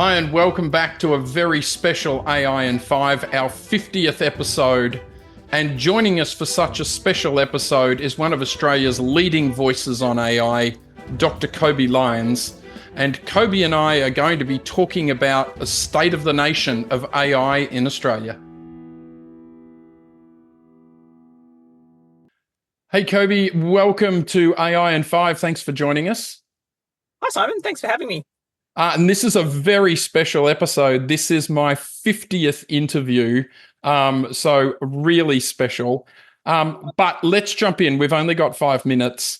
Hi, and welcome back to a very special AI in 5, our 50th episode. And joining us for such a special episode is one of Australia's leading voices on AI, Dr. Kobi Leins. And Kobi and I are going to be talking about the state of the nation of AI in Australia. Hey, Kobi, welcome to AI in 5. Thanks for joining us. Hi, Simon. Thanks for having me. And this is a very special episode. This is my 50th interview, so really special. But let's jump in. We've only got 5 minutes.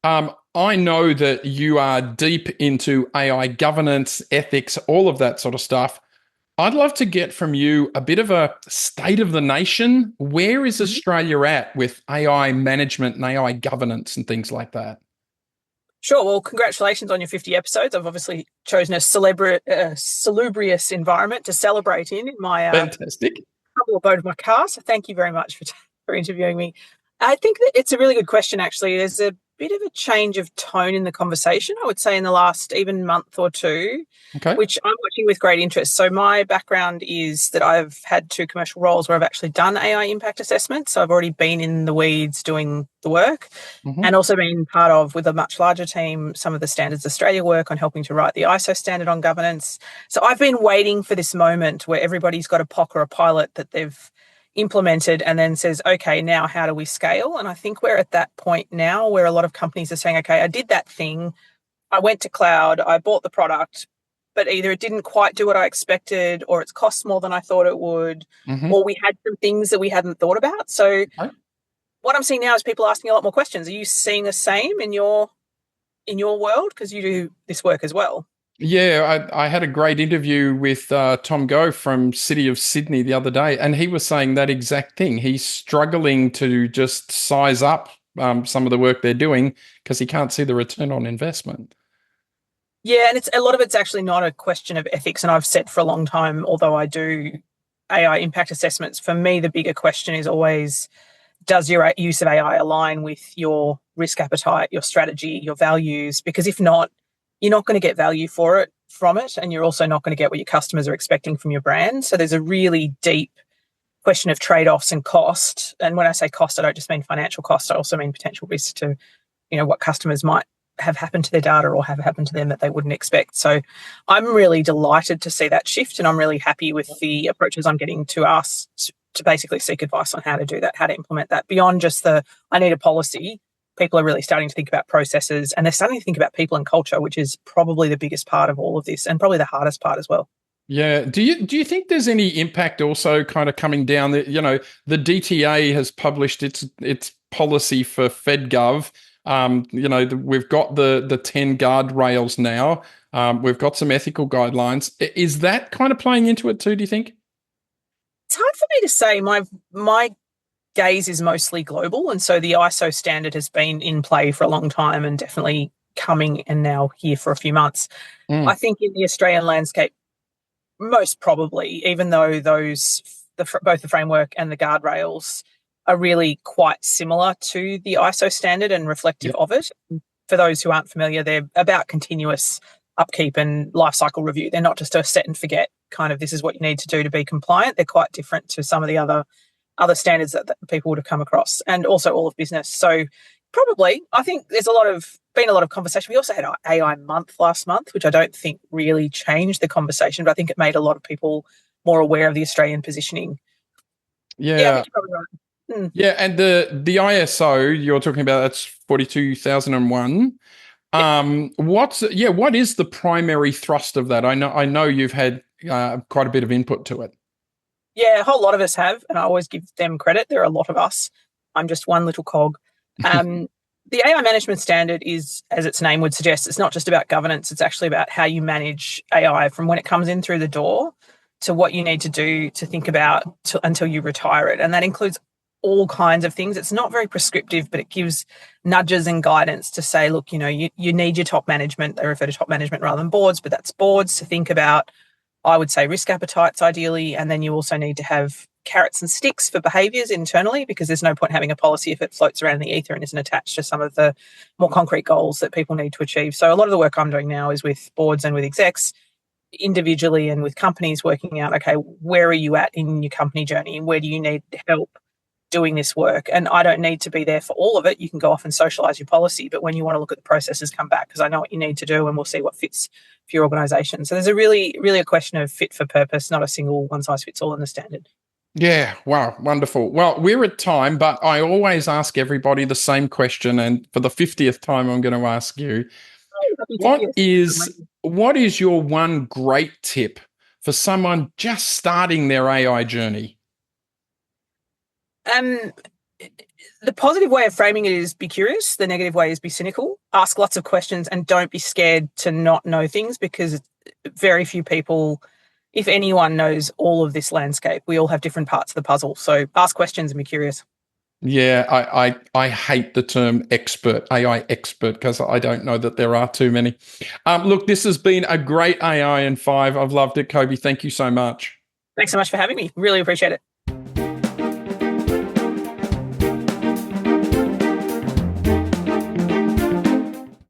I know that you are deep into AI governance, ethics, all of that sort of stuff. I'd love to get from you a bit of a state of the nation. Where is Australia at with AI management and AI governance and things like that? Sure. Well, congratulations on your 50 episodes. I've obviously chosen a salubrious environment to celebrate in my Fantastic humble abode of my car. So thank you very much for interviewing me. I think that it's a really good question, actually. There's a bit of a change of tone in the conversation, I would say, in the last even month or two, which I'm watching with great interest. So my background is that I've had 2 commercial roles where I've actually done AI impact assessments. So I've already been in the weeds doing the work and also been part of, with a much larger team, some of the Standards Australia work on helping to write the ISO standard on governance. So I've been waiting for this moment where everybody's got a POC or a pilot that they've implemented and then says, okay, now how do we scale? And I think we're at that point now where a lot of companies are saying, okay, I did that thing, I went to cloud, I bought the product, but either it didn't quite do what I expected, or it's cost more than I thought it would, or we had some things that we hadn't thought about. So what I'm seeing now is people asking a lot more questions. Are you seeing the same in your world? Because you do this work as well. Yeah, I had a great interview with Tom Goh from City of Sydney the other day, and he was saying that exact thing. He's struggling to just size up some of the work they're doing because he can't see the return on investment. Yeah, and a lot of it's actually not a question of ethics. And I've said for a long time, although I do AI impact assessments, for me, the bigger question is always, does your use of AI align with your risk appetite, your strategy, your values? Because if not, you're not going to get value from it, and you're also not going to get what your customers are expecting from your brand. So there's a really deep question of trade-offs and cost. And when I say cost, I don't just mean financial cost. I also mean potential risk to, what customers might have happened to their data or have happened to them that they wouldn't expect. So I'm really delighted to see that shift, and I'm really happy with the approaches I'm getting to us to basically seek advice on how to do that, how to implement that beyond just I need a policy. People are really starting to think about processes, and they're starting to think about people and culture, which is probably the biggest part of all of this and probably the hardest part as well. Yeah. Do you think there's any impact also kind of coming down that, the DTA has published its policy for FedGov. We've got the 10 guardrails now. We've got some ethical guidelines. Is that kind of playing into it too, do you think? It's hard for me to say. My gaze is mostly global, and so the ISO standard has been in play for a long time and definitely coming and now here for a few months. I think in the Australian landscape, most probably, even though both the framework and the guardrails are really quite similar to the ISO standard and reflective of it. For those who aren't familiar, they're about continuous upkeep and life cycle review. They're not just a set and forget kind of, this is what you need to do to be compliant. They're quite different to some of the other standards that people would have come across, and also all of business. So probably, I think there's been a lot of conversation. We also had our AI month last month, which I don't think really changed the conversation, but I think it made a lot of people more aware of the Australian positioning. Yeah, I think you're probably right. Yeah, and the ISO you're talking about, that's 42,001. What is the primary thrust of that? I know you've had quite a bit of input to it. Yeah, a whole lot of us have, and I always give them credit. There are a lot of us. I'm just one little cog. The AI management standard is, as its name would suggest, it's not just about governance. It's actually about how you manage AI from when it comes in through the door to what you need to do to think about until you retire it. And that includes all kinds of things. It's not very prescriptive, but it gives nudges and guidance to say, look, you need your top management. They refer to top management rather than boards, but that's boards to think about, I would say, risk appetites ideally. And then you also need to have carrots and sticks for behaviours internally, because there's no point having a policy if it floats around in the ether and isn't attached to some of the more concrete goals that people need to achieve. So a lot of the work I'm doing now is with boards and with execs individually and with companies working out, okay, where are you at in your company journey and where do you need help doing this work? And I don't need to be there for all of it. You can go off and socialize your policy, but when you want to look at the processes, come back because I know what you need to do and we'll see what fits for your organization. So there's a really a question of fit for purpose, not a single one size fits all in the standard. Yeah, wow, wonderful. Well, we're at time, but I always ask everybody the same question, and for the 50th time, I'm going to ask you, what is your one great tip for someone just starting their AI journey? The positive way of framing it is be curious. The negative way is be cynical. Ask lots of questions and don't be scared to not know things, because very few people, if anyone, knows all of this landscape. We all have different parts of the puzzle. So ask questions and be curious. Yeah, I hate the term expert, AI expert, because I don't know that there are too many. Look, this has been a great AI in 5. I've loved it, Kobi. Thank you so much. Thanks so much for having me. Really appreciate it.